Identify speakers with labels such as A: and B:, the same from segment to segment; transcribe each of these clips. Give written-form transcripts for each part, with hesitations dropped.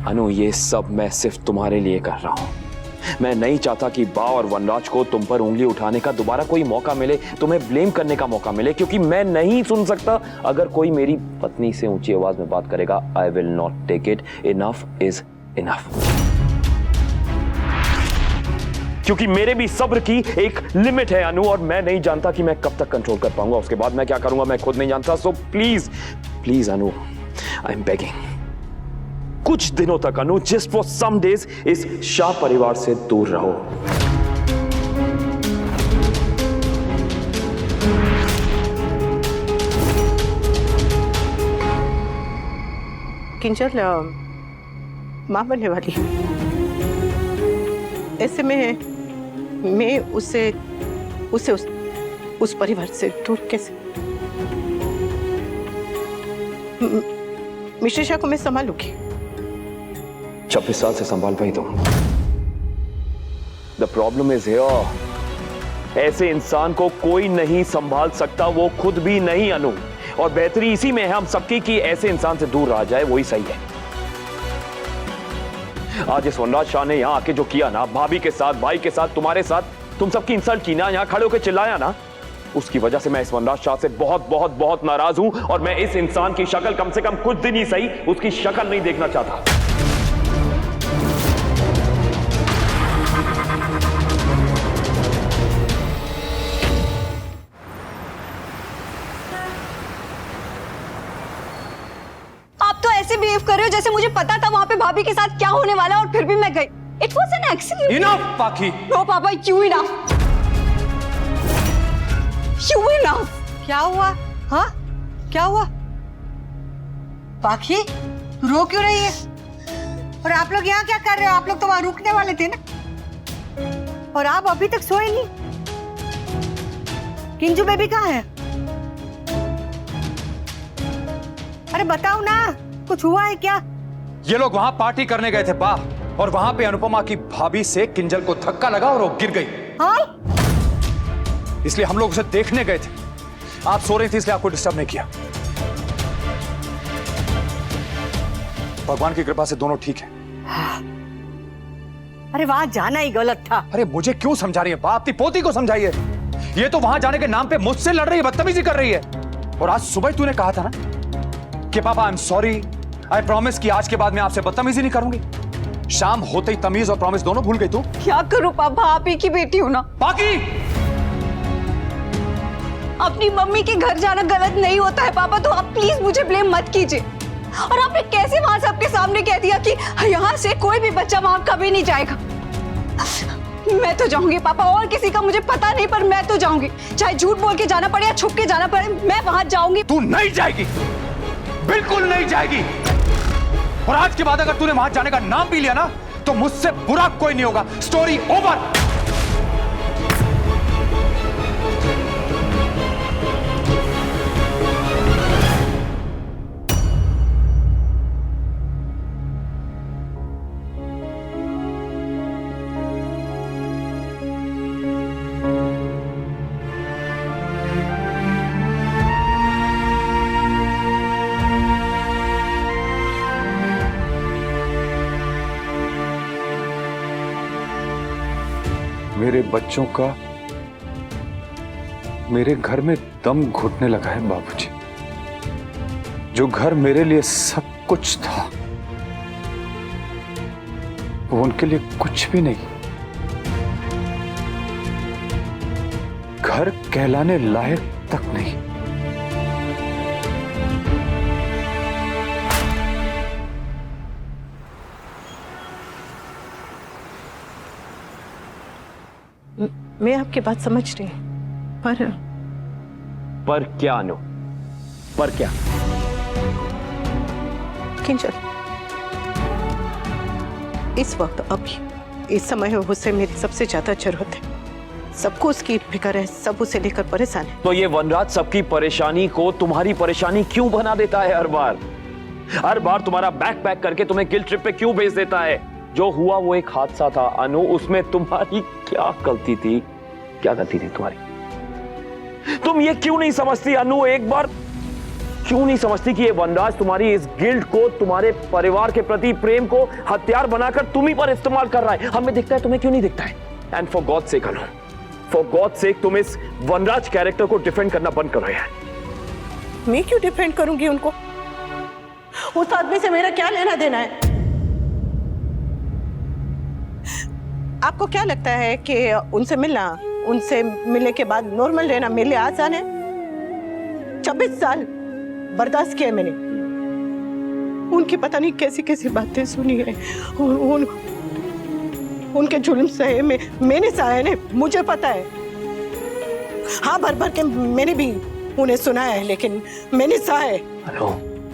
A: अनु, ये सब मैं सिर्फ तुम्हारे लिए कर रहा हूं। मैं नहीं चाहता कि बा और वनराज को तुम पर उंगली उठाने का दोबारा कोई मौका मिले, तुम्हें ब्लेम करने का मौका मिले, क्योंकि मैं नहीं सुन सकता अगर कोई मेरी पत्नी से ऊंची आवाज में बात करेगा। I will not take it. Enough is enough. क्योंकि मेरे भी सब्र की एक लिमिट है अनु, और मैं नहीं जानता कि मैं कब तक कंट्रोल कर पाऊंगा। उसके बाद मैं क्या करूंगा मैं खुद नहीं जानता। So please please Anu, I am begging, कुछ दिनों तक अनु, जस्ट फॉर सम डेज इस शाह परिवार से दूर रहो।
B: किंजल मां बनने वाली है। ऐसे में मैं उसे उस परिवार से दूर कैसे? मिश्रा को मैं संभालूंगी।
A: 26 साल से संभाल पाई तुम। द प्रॉब्लम इज हियर, ऐसे इंसान को कोई नहीं संभाल सकता, वो खुद भी नहीं अनु। और बेहतरी इसी में है हम सबकी कि ऐसे इंसान से दूर रहा जाए, वही सही है। आज इस वनराज शाह ने यहां आके जो किया ना, भाभी के साथ, भाई के साथ, तुम्हारे साथ, तुम सबकी इंसल्ट की ना, यहां खड़े होकर चिल्लाया ना, उसकी वजह से मैं इस वनराज शाह से बहुत बहुत बहुत नाराज हूं। और मैं इस इंसान की शक्ल कम से कम कुछ दिन ही सही उसकी शक्ल नहीं देखना चाहता।
C: आप तो ऐसे बिहेव कर रहे हो जैसे मुझे पता था वहां पे भाभी के साथ क्या होने वाला, और फिर भी मैं गई। It was an accident.
D: Enough पाखी।
C: नो पापा, क्यों इनफ? क्यों इनफ?
E: क्या हुआ? हाँ, क्या हुआ? पाखी, तू रो क्यों रही है? और आप लोग यहाँ क्या कर रहे हो? आप लोग तो वहां रुकने वाले थे ना, और आप अभी तक सोए नहीं। किंजू बेबी कहाँ है? अरे बताओ ना, कुछ हुआ है क्या?
D: ये लोग वहां पार्टी करने गए थे बा, और वहां पे अनुपमा की भाभी से किंजल को धक्का लगा और वो गिर गई।
E: हाँ?
D: इसलिए हम लोग उसे देखने गए थे। आप सो रही थी इसलिए आपको डिस्टर्ब नहीं किया। भगवान की कृपा से दोनों ठीक है।
E: अरे वहां जाना ही गलत था।
D: अरे मुझे क्यों समझा रही है बा? अपनी पोती को समझाइए। ये तो वहां जाने के नाम पे मुझसे लड़ रही है, बदतमीजी कर रही है। और आज सुबह तूने कहा था ना कि पापा I am sorry, I promise कि आज के बाद मैं आपसे बदतमीजी नहीं करूंगी। शाम होते ही तमीज और प्रॉमिस दोनों भूल गई तू।
C: क्या करूं पापा, आप ही की बेटी हूं ना।
D: बाकी
C: अपनी मम्मी के घर जाना गलत नहीं होता है पापा, तो आप प्लीज मुझे ब्लेम मत कीजिए। और आपने कैसे वहां सबके सामने कह दिया कि यहाँ से कोई भी बच्चा वहां कभी नहीं जाएगा? मैं तो जाऊंगी पापा, और किसी का मुझे पता नहीं, पर मैं तो जाऊंगी। चाहे झूठ बोल के जाना पड़े या छुप के जाना पड़े, मैं वहां जाऊंगी।
D: तू नहीं जाएगी, बिल्कुल नहीं जाएगी। और आज के बाद अगर तूने वहां जाने का नाम भी लिया ना, तो मुझसे बुरा कोई नहीं होगा। Story over.
F: मेरे बच्चों का मेरे घर में दम घुटने लगा है बाबूजी। जो घर मेरे लिए सब कुछ था, वो उनके लिए कुछ भी नहीं। घर कहलाने लायक तक नहीं।
B: मैं आपकी बात समझ रही हूँ,
A: पर क्या अनु, पर क्या?
B: किंजल, इस वक्त अभी इस समय उसे मेरी सबसे ज्यादा जरूरत है। सबको उसकी फिक्र है, सब उसे लेकर परेशान है।
A: तो ये वनराज सबकी परेशानी को तुम्हारी परेशानी क्यों बना देता है? हर बार हर बार तुम्हारा बैक पैक करके तुम्हें गिल्ट ट्रिप पे क्यों भेज देता है? जो हुआ वो एक हादसा था अनु, उसमें तुम्हारी क्या गलती थी? क्या गलती थी तुम्हारी? तुम ये क्यों नहीं समझती अनु? एक बार क्यों नहीं समझती कि ये वनराज तुम्हारी इस गिल्ट को, तुम्हारे परिवार के प्रति प्रेम को हथियार बनाकर तुम ही पर इस्तेमाल कर रहा है? हमें दिखता है, तुम्हें क्यों नहीं दिखता है? And for God sake Anu, for God sake तुम इस वनराज कैरेक्टर को डिफेंड करना बंद करो यार।
B: मैं क्यों डिफेंड करूंगी उनको? उस आदमी से मेरा क्या लेना देना है? आपको क्या लगता है कि उनसे मिलने के बाद नॉर्मल रहना मेरे लिए आसान है? 26 साल बर्दाश्त किया मैंने, उनकी पता नहीं कैसी कैसी बातें सुनी है, उनके जुल्म सहे मैंने सहे ने, मुझे पता है। हाँ, भर भर के मैंने भी उन्हें सुना है, लेकिन मैंने सहा है।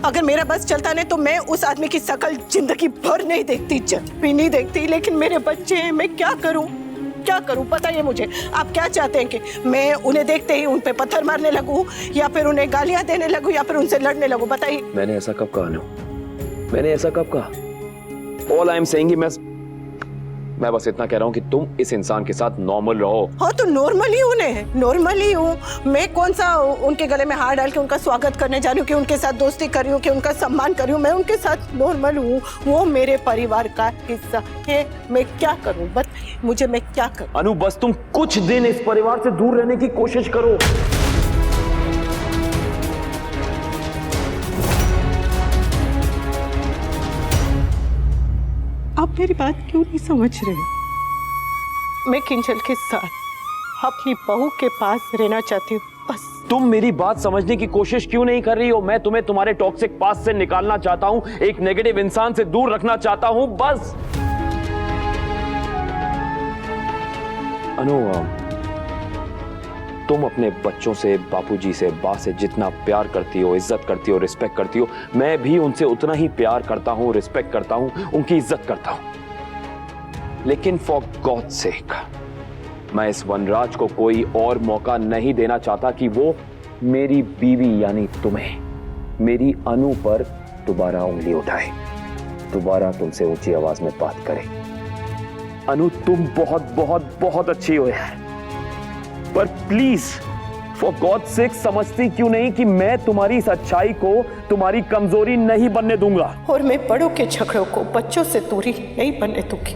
B: अगर मेरा बस चलता नहीं तो मैं उस आदमी की शकल जिंदगी भर नहीं देखती, जब भी नहीं देखती। लेकिन मेरे बच्चे हैं, मैं क्या करूं? बताइए मुझे, आप क्या चाहते हैं कि मैं उन्हें देखते ही उन पे पत्थर मारने लगूं, या फिर उन्हें गालियां देने लगूं, या फिर उनसे लड़ने लगूं? बताइए।
A: मैंने ऐसा कब कहा? मैंने ऐसा कब कहा? ऑल आई एम सेइंग, मैं बस इतना कह रहा हूं कि तुम इस इंसान के साथ नॉर्मल रहो।
B: हाँ, तो नॉर्मल ही हूँ। मैं कौन सा उनके गले में हार डाल के उनका स्वागत करने जा रही हूँ, कि उनके साथ दोस्ती कर रही हूँ, कि उनका सम्मान कर रही हूँ? मैं उनके साथ नॉर्मल हूँ, वो मेरे परिवार का हिस्सा है। मैं क्या करूँ बताइए मुझे, मैं क्या करूँ?
A: अनु, बस तुम कुछ दिन इस परिवार से दूर रहने की कोशिश करो।
B: आप मेरी बात क्यों नहीं समझ रहे? मैं किंजल के साथ अपनी बहू के पास रहना चाहती हूँ, बस।
A: तुम मेरी बात समझने की कोशिश क्यों नहीं कर रही हो? मैं तुम्हें तुम्हारे टॉक्सिक पास्ट से निकालना चाहता हूँ, एक नेगेटिव इंसान से दूर रखना चाहता हूँ, बस। अनु, तुम अपने बच्चों से, बापूजी से, बा से जितना प्यार करती हो, इज्जत करती हो, रिस्पेक्ट करती हो, मैं भी उनसे उतना ही प्यार करता हूं, रिस्पेक्ट करता हूं, उनकी इज्जत करता हूं। लेकिन फॉर गॉड सेक मैं इस वनराज को कोई और मौका नहीं देना चाहता कि वो मेरी बीवी यानी तुम्हें, मेरी अनु पर दोबारा उंगली उठाए, दोबारा तुमसे ऊंची आवाज में बात करे। अनु, तुम बहुत बहुत बहुत अच्छी हो यार, पर प्लीज फॉर गॉड सेक समझती क्यों नहीं कि मैं तुम्हारी इस अच्छाई को तुम्हारी कमजोरी नहीं बनने दूंगा।
B: और मैं बड़ों के झगड़ों को बच्चों से दूरी नहीं बनने दूंगी।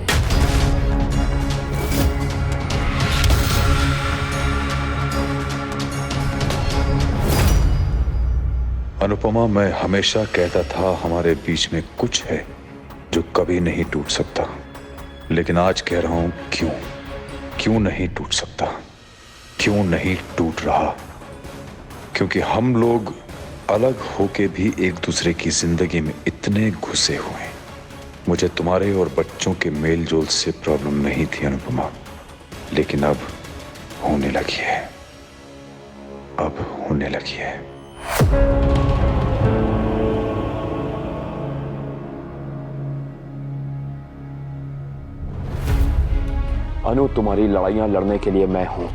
F: अनुपमा, मैं हमेशा कहता था हमारे बीच में कुछ है जो कभी नहीं टूट सकता, लेकिन आज कह रहा हूं क्यों नहीं टूट सकता, क्यों नहीं टूट रहा? क्योंकि हम लोग अलग होके भी एक दूसरे की जिंदगी में इतने घुसे हुए हैं। मुझे तुम्हारे और बच्चों के मेल जोल से प्रॉब्लम नहीं थी अनुपमा, लेकिन अब होने लगी है, अब होने लगी है।
A: अनु, तुम्हारी लड़ाइयां लड़ने के लिए मैं हूं,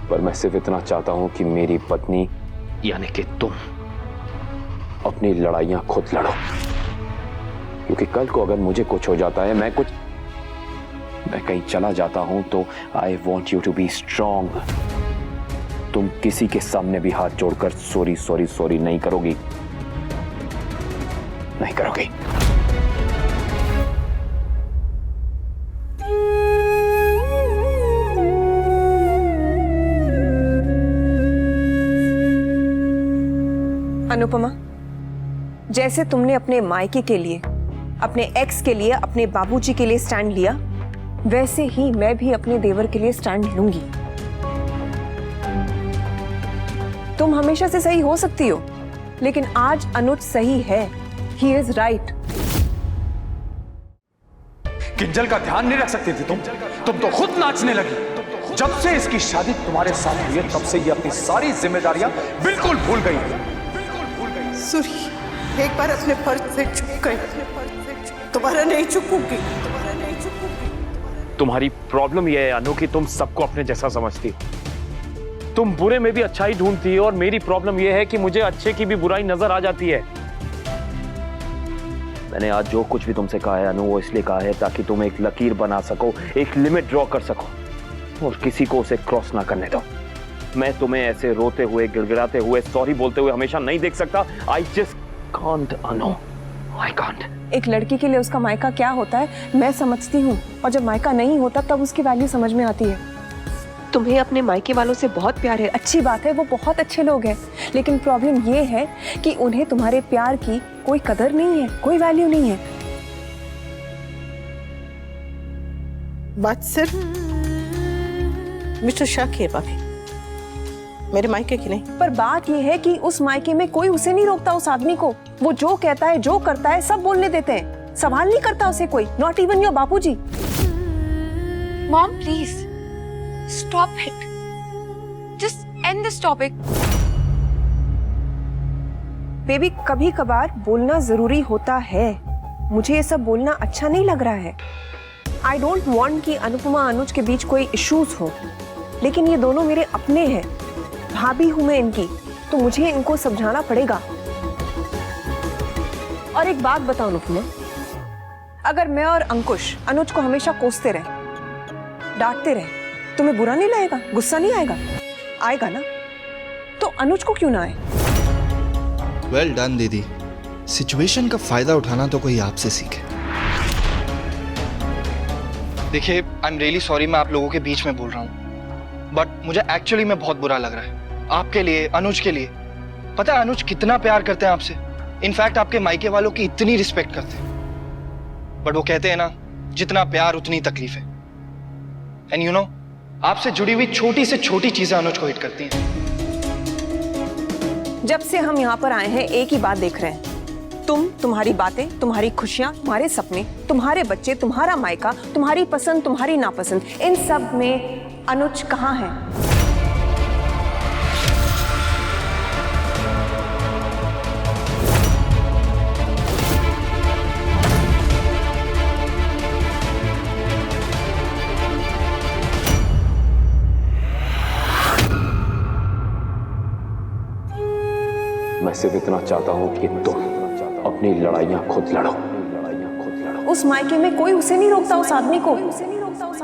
A: पर मैं सिर्फ इतना चाहता हूं कि मेरी पत्नी यानी कि तुम अपनी लड़ाइयां खुद लड़ो, क्योंकि कल को अगर मुझे कुछ हो जाता है, मैं कहीं चला जाता हूं, तो I want you to be strong. तुम किसी के सामने भी हाथ जोड़कर सॉरी सॉरी सॉरी नहीं करोगी।
G: अनुपमा, जैसे तुमने अपने मायके के लिए, अपने एक्स के लिए, अपने बाबूजी के लिए स्टैंड लिया, वैसे ही मैं भी अपने देवर के लिए स्टैंड लूंगी। तुम हमेशा से सही हो सकती हो, लेकिन आज अनुज सही है। He is right.
D: किंजल का ध्यान नहीं रख सकती थी तुम तो खुद नाचने लगी। जब से इसकी शादी तुम्हारे साथ हुई है, तब से ये अपनी सारी जिम्मेदारियां बिल्कुल भूल गई है।
B: सूरी, एक बार अपने फर्ज से चूक गई, दोबारा नहीं चूकूंगी।
A: तुम्हारी प्रॉब्लम यह है अनु कि तुम सबको अपने जैसा समझती हो। तुम बुरे में भी अच्छाई ढूंढती हो, और मेरी प्रॉब्लम यह है कि मुझे अच्छे की भी बुराई नजर आ जाती है। मैंने आज जो कुछ भी तुमसे कहा है अनु, वो इसलिए कहा है ताकि तुम एक लकीर बना सको, एक लिमिट ड्रॉ कर सको, और किसी को उसे क्रॉस ना करने दो। मैं तुम्हें ऐसे रोते हुए, गिड़गिड़ाते हुए, सॉरी बोलते हुए हमेशा नहीं देख सकता। I just can't Anu, I can't.
G: एक लड़की के लिए उसका मायका क्या होता है मैं समझती हूँ, और जब मायका नहीं होता तब उसकी वैल्यू समझ में आती है। तुम्हें अपने मायके वालों से बहुत प्यार है, अच्छी बात है, वो बहुत अच्छे लोग हैं, लेकिन प्रॉब्लम ये है कि उन्हें तुम्हारे प्यार की कोई कदर नहीं है, कोई वैल्यू नहीं है।
B: बात सिर्फ मिस्टर शाह की है भाभी, मेरे मायके की नहीं।
G: पर बात यह है कि उस मायके में कोई उसे नहीं रोकता, उस आदमी को। वो जो कहता है, जो करता है, सब बोलने देते हैं, सवाल नहीं करता उसे कोई, not even your Bapuji.
C: Mom please stop it, just and this topic.
G: Baby, कभी कभार बोलना जरूरी होता है। मुझे ये सब बोलना अच्छा नहीं लग रहा है। आई डोंट वॉन्ट कि अनुपमा अनुज के बीच कोई इश्यूज हो, लेकिन ये दोनों मेरे अपने हैं, भाभी हूं मैं इनकी, तो मुझे इनको समझाना पड़ेगा। और एक बात बताओ अनुपमा, अगर मैं और अंकुश अनुज को हमेशा कोसते रहे, डांटते रहे, तुम्हें बुरा नहीं लगेगा, गुस्सा नहीं आएगा? आएगा ना? तो अनुज को क्यों ना आए?
H: वेल डन दीदी, सिचुएशन का फायदा उठाना तो कोई आपसे सीखे। देखिए, आई एम रियली सॉरी मैं आप लोगों के बीच में बोल रहा हूँ, बट मुझे एक्चुअली में बहुत बुरा लग रहा है आपके लिए, अनुज के लिए। पता है अनुज कितना प्यार करते हैं आपसे, इनफैक्ट आपके मायके वालों की इतनी रिस्पेक्ट करते हैं, बट वो कहते हैं ना, जितना प्यार उतनी तकलीफ है। एंड यू नो, आपसे जुड़ी हुई छोटी से छोटी चीजें अनुज को हिट करती हैं।
G: जब से हम यहाँ पर आए हैं एक ही बात देख रहे हैं, तुम, तुम्हारी बातें, तुम्हारी खुशियां, तुम्हारे सपने, तुम्हारे बच्चे, तुम्हारा मायका, तुम्हारी पसंद, तुम्हारी नापसंद, इन सब में अनुज कहाँ है?
A: मैं सिर्फ इतना चाहता हूं कि तुम अपनी लड़ाइयां खुद लड़ो।
G: उस मायके में कोई उसे नहीं रोकता, उस आदमी को।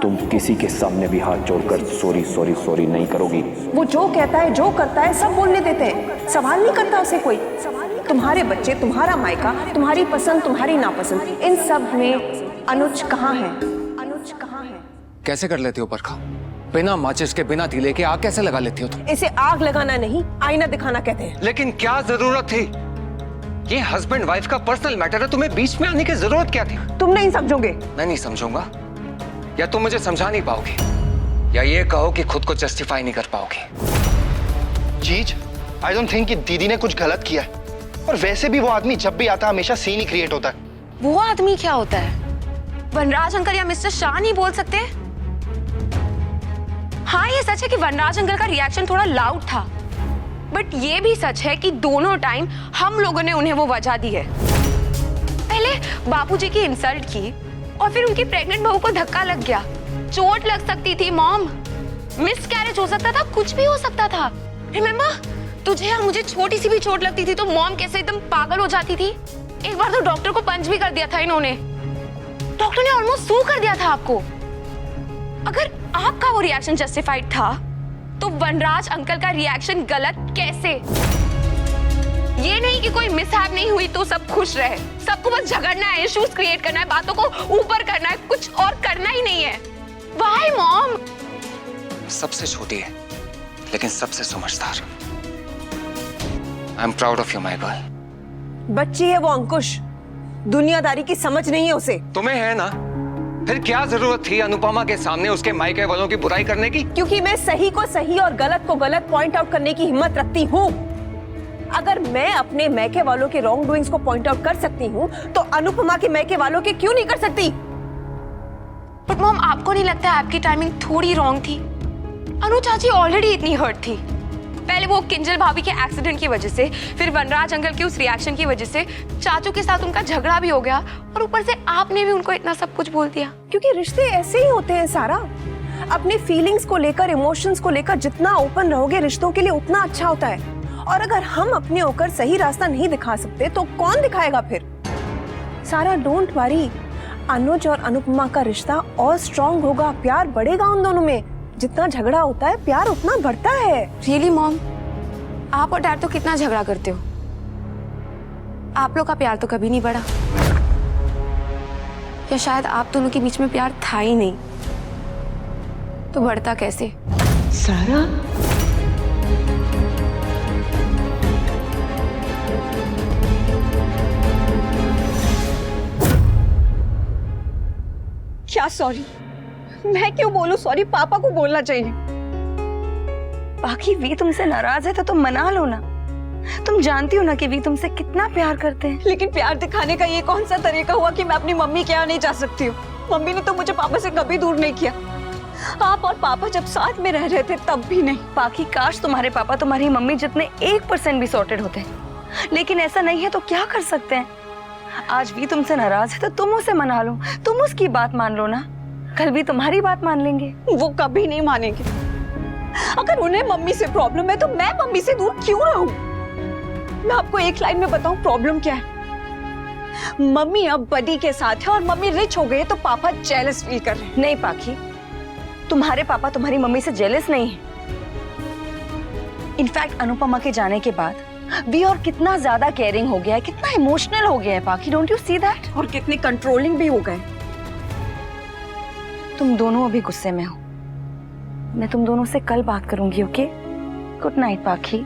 A: तुम किसी के सामने भी हाथ जोड़कर सॉरी सॉरी सॉरी नहीं करोगी।
G: वो जो कहता है, जो करता है, सब बोलने देते हैं, सवाल नहीं करता उसे कोई। तुम्हारे बच्चे, तुम्हारा मायका, तुम्हारी पसंद, तुम्हारी नापसंद, इन सब में अनुज कहाँ है? अनुज कहाँ है?
I: कैसे कर लेती हो परखा? बिना माचिस के, बिना तीले के आग कैसे लगा लेती हो तुम?
G: इसे आग लगाना नहीं, आईना दिखाना कहते हैं।
I: लेकिन क्या जरूरत थी? ये हस्बैंड वाइफ का पर्सनल मैटर है, तुम्हें बीच में आने की जरूरत क्या थी?
G: तुम नहीं समझोगे।
I: मैं नहीं समझूंगा, या तुम मुझे समझा नहीं पाओगे, या ये कहो कि खुद को जस्टिफाई नहीं कर पाओगे।
H: चीज, आई डोंट थिंक कि दीदी ने कुछ गलत किया है, और वैसे भी वो आदमी जब भी आता है हमेशा सीन ही क्रिएट होता है।
C: वो आदमी क्या होता है? वनराज अंकल या मिस्टर शाह नहीं बोल सकते? हाँ, ये सच है कि वनराज अंकल का रिएक्शन थोड़ा लाउड था, बट ये भी सच है कि दोनों टाइम हम लोगों ने उन्हें वो वजह दी है। पहले बापूजी की इंसल्ट की, और फिर उनकी प्रेग्नेंट बहू को धक्का लग गया, चोट लग सकती थी मॉम, मिसकैरेज हो सकता था, कुछ भी हो सकता था। रिमेम्बर, तुझे या मुझे छोटी सी भी चोट लगती थी तो मॉम कैसे एकदम पागल हो जाती थी। एक बार तो डॉक्टर को पंच भी कर दिया था इन्होंने, डॉक्टर ने ऑलमोस्ट सू कर दिया था आपको। अगर आपका वो रिएक्शन जस्टिफाइड था, तो वनराज अंकल का रिएक्शन गलत कैसे? ये नहीं कि कोई मिसहैप नहीं हुई तो सब खुश रहे, सबको बस झगड़ना है, इश्यूज क्रिएट करना है, बातों को ऊपर करना है, कुछ और करना ही नहीं है। Why, mom?
I: सबसे छोटी है, लेकिन सबसे समझदार। I am proud of you my girl.
G: बच्ची है वो अंकुश, दुनियादारी की समझ नहीं है उसे।
I: तुम्हें है ना? फिर क्या जरूरत थी अनुपमा के सामने उसके मायके वालों की बुराई करने की?
G: क्योंकि मैं सही को सही और गलत को गलत पॉइंट आउट करने की हिम्मत रखती हूँ। अगर मैं अपने मैके वालों के रॉन्ग डूइंग्स को पॉइंट आउट कर सकती हूँ, तो अनुपमा के मैके वालों के क्यों नहीं कर सकती?
C: बट मॉम, आपको नहीं लगता आपकी टाइमिंग थोड़ी रॉन्ग थी? अनु चाची ऑलरेडी इतनी हर्ट थी, पहले वो किंजल भाभी के एक्सीडेंट की वजह से, फिर वनराज अंकल के उस रिएक्शन की वजह से चाचू के साथ उनका झगड़ा भी हो गया, और ऊपर से आपने भी उनको इतना सब कुछ बोल दिया।
G: क्योंकि रिश्ते ऐसे ही होते हैं सारा, अपने फीलिंग्स को लेकर, इमोशंस को लेकर जितना ओपन रहोगे रिश्तों के लिए उतना अच्छा होता है। और अगर हम अपने होकर सही रास्ता नहीं दिखा सकते तो कौन दिखाएगा फिर? सारा, डोंट वरी, अनुज और अनुपमा का रिश्ता और स्ट्रांग होगा, प्यार बढ़ेगा उन दोनों में, जितना झगड़ा होता है प्यार उतना बढ़ता है।
C: रियली मॉम, आप और डैड तो कितना झगड़ा करते हो, आप लोग का प्यार तो कभी नहीं बढ़ा, या शायद आप दोनों के बीच में प्यार था ही नहीं, तो बढ़ता कैसे?
B: सारा,
C: क्या सॉरी? मैं क्यों बोलूं सॉरी? पापा को बोलना चाहिए।
J: बाकी वी तुमसे नाराज है तो तुम मना लो ना। तुम जानती हो ना कि वी तुमसे कितना प्यार करते हैं।
C: लेकिन प्यार दिखाने का ये कौन सा तरीका हुआ कि मैं अपनी मम्मी के यहाँ नहीं जा सकती हूँ? मम्मी ने तो मुझे पापा से कभी दूर नहीं किया। आप और पापा जब साथ में रह रहे थे तब भी नहीं।
J: बाकी काश तुम्हारे पापा तुम्हारी मम्मी जितने 1% भी सॉर्टेड होते, लेकिन ऐसा नहीं है तो क्या कर सकते हैं। आज भी तुमसे नाराज है तो तुम उसे मना लो, तुम उसकी बात मान लो ना, कल भी तुम्हारी बात मान लेंगे।
C: वो कभी नहीं मानेंगे। अगर उन्हें मम्मी से प्रॉब्लम है तो मैं मम्मी से दूर क्यों रहूं? मैं आपको एक लाइन में बताऊं प्रॉब्लम क्या है। मम्मी अब बडी के साथ है और मम्मी रिच हो गई तो पापा जेलस फील कर रहे हैं।
J: नहीं पाखी, तुम्हारे पापा तुम्हारी मम्मी से जेलस नहीं है। इनफैक्ट अनुपमा के जाने के बाद वी और कितना ज्यादा केयरिंग हो गया है, कितना इमोशनल हो गया है पाखी। Don't you see that?
C: और कितने कंट्रोलिंग भी हो गए।
J: तुम दोनों अभी गुस्से में हो, मैं तुम दोनों से कल बात करूंगी। ओके, गुड नाइट पाखी।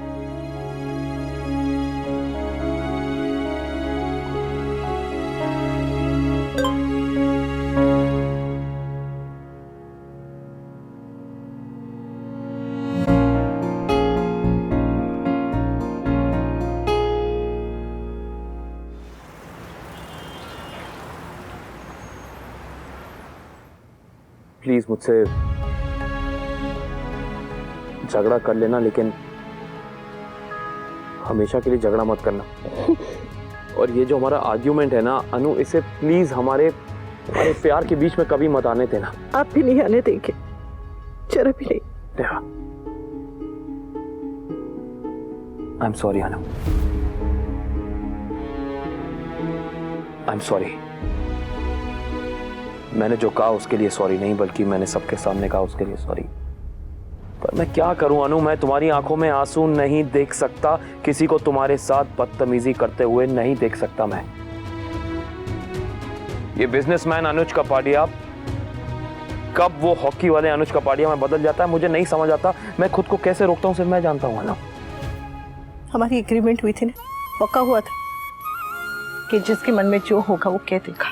A: प्लीज मुझसे झगड़ा कर लेना, लेकिन हमेशा के लिए झगड़ा मत करना। और ये जो हमारा आर्ग्यूमेंट है ना अनु, इसे प्लीज हमारे प्यार के बीच में कभी मत आने देना।
B: आप भी नहीं आने देंगे, जरा भी नहीं।
A: I am sorry Anu, I am sorry. मैंने जो कहा उसके लिए सॉरी नहीं, बल्कि मैंने सबके सामने कहा उसके लिए सॉरी। पर मैं क्या करूं अनु, मैं तुम्हारी आंखों में आंसू नहीं देख सकता, किसी को तुम्हारे साथ बदतमीजी करते हुए नहीं देख सकता मैं। ये बिजनेसमैन अनुज कपाड़िया कब वो हॉकी वाले अनुज कपाड़िया में बदल जाता है मुझे नहीं समझ आता। मैं खुद को कैसे रोकता हूं सिर्फ मैं जानता हूं अनु।
B: हमारी एग्रीमेंट हुई थी ना, पक्का हुआ था कि जिसके मन में जो होगा वो कह देगा,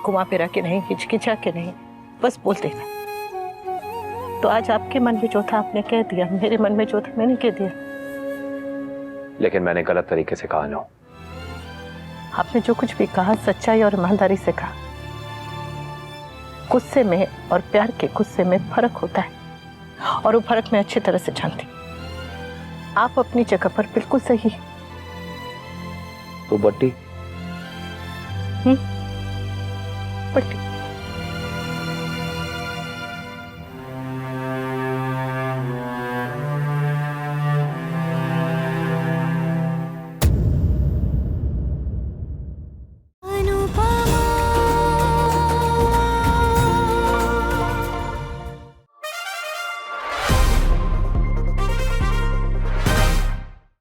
B: घुमा फिरा के नहीं, हिचकिचा के नहीं, बस बोल देना। तो आज आपके मन में जो था आपने कह दिया, मेरे मन में जो था मैंने कह दिया।
A: लेकिन मैंने गलत तरीके से कहा ना।
B: आपने जो कुछ भी कहा सच्चाई और ईमानदारी से कहा। गुस्से में और प्यार के गुस्से में फर्क होता है, और वो फर्क मैं अच्छी तरह से जानती। आप अपनी जगह पर बिल्कुल सही है।
A: तो बट्टी
B: बट्टी